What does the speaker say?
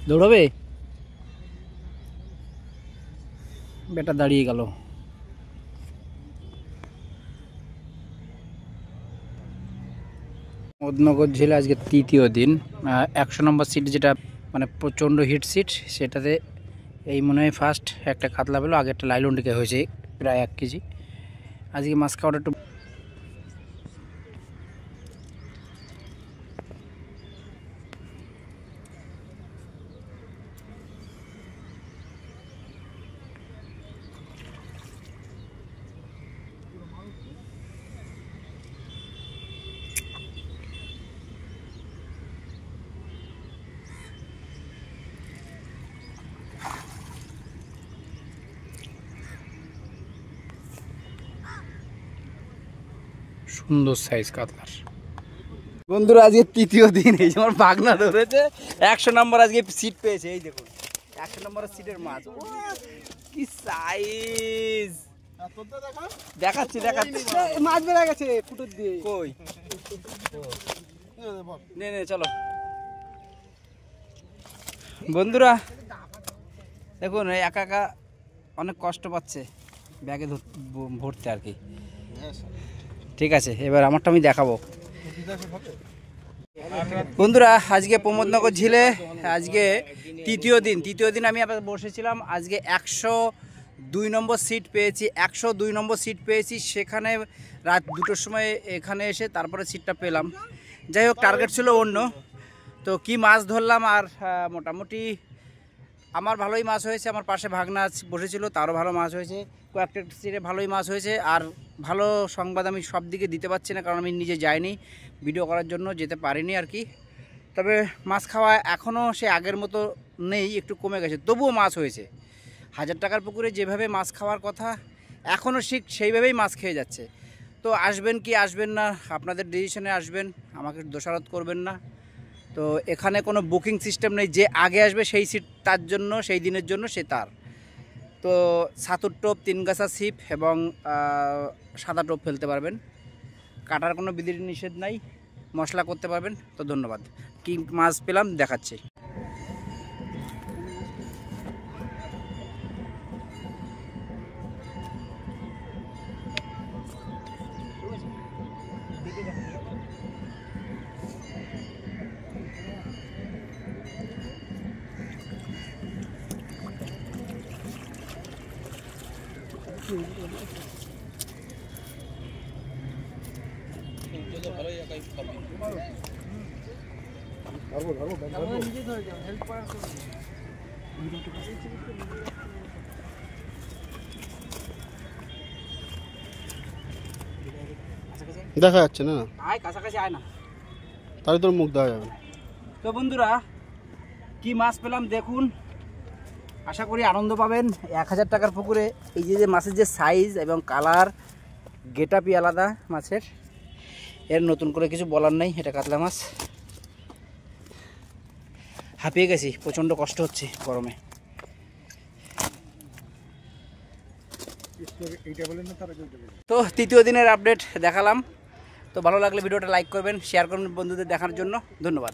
দৌড়াবে, বেটা দাঁড়িয়ে গেল। মদনগর ঝিলে আজকে তৃতীয় দিন। 100 নম্বর সিট, যেটা মানে প্রচণ্ড হিট সিট, সেটাতে এই মনে হয় ফার্স্ট একটা কাতলা পেলো। আগে একটা লাইলন টিকে হয়েছে প্রায় 1 কেজি। আজকে মাছ খাওয়াটা একটু সুন্দর সাইজ কাতলার। বন্ধুরা আজকে তৃতীয় দিন, এই যে আমার বাগনা ধরেছে 100 নম্বর আজকে সিট পেয়েছে। এই দেখুন 100 নম্বরের সিটের মাছ, কি সাইজ! দেখাচ্ছি মাছ বেড়ে গেছে ফুটোর দিয়ে। কই নে চলো বন্ধুরা, দেখুন একা একা অনেক কষ্ট পাচ্ছে ব্যাগে ভরতে আর কি। ঠিক আছে, এবার আমারটা আমি দেখাবো। বন্ধুরা আজকে প্রমোদনগর ঝিলে আজকে তৃতীয় দিন আমি আবার বসেছিলাম। আজকে 102 নম্বর সিট পেয়েছি, 102 নম্বর সিট পেয়েছি। সেখানে রাত 2টোর সময় এখানে এসে তারপরে সিটটা পেলাম। যাই হোক, টার্গেট ছিল অন্য। তো কি মাছ ধরলাম, আর মোটামুটি আমার ভালোই মাছ হয়েছে। আমার পাশে ভাগনা বসেছিল, তারও ভালো মাছ হয়েছে। কয়েকটা সিটে ভালোই মাছ হয়েছে। আর ভালো সংবাদ আমি সব দিকে দিতে পারছি না, কারণ আমি নিজে যাইনি ভিডিও করার জন্য, যেতে পারিনি আর কি। তবে মাছ খাওয়া এখনও সে আগের মতো নেই, একটু কমে গেছে, তবুও মাছ হয়েছে। 1000 টাকার পুকুরে যেভাবে মাছ খাওয়ার কথা এখনও সেইভাবেই মাছ খেয়ে যাচ্ছে। তো আসবেন কি আসবেন না, আপনাদের ডিসিশনে আসবেন, আমাকে দোষারোপ করবেন না। তো এখানে কোনো বুকিং সিস্টেম নেই, যে আগে আসবে সেই সিট তার জন্য, সেই দিনের জন্য সে তার। তো ছাতুর টোপ, 3 গাছা ছিপ এবং সাদা টোপ ফেলতে পারবেন। কাটার কোনো বিধি নিষেধ নাই, মশলা করতে পারবেন। তো ধন্যবাদ। কি মাছ পেলাম দেখাচ্ছি। দেখা যাচ্ছে না, কাছাকাছি আয় না, তাহলে তোর মুখ দেখা যাবে। তো বন্ধুরা কি মাছ পেলাম দেখুন, আশা করি আনন্দ পাবেন। 1000 টাকার পুকুরে এই যে মাছের যে সাইজ এবং কালার, গেটআপই আলাদা মাছের। এর নতুন করে কিছু বলার নেই। এটা কাতলা মাছ। হাঁপিয়ে গেছি, প্রচণ্ড কষ্ট হচ্ছে গরমে। তো তৃতীয় দিনের আপডেট দেখালাম। তো ভালো লাগলে ভিডিওটা লাইক করবেন, শেয়ার করবেন বন্ধুদের দেখার জন্য। ধন্যবাদ।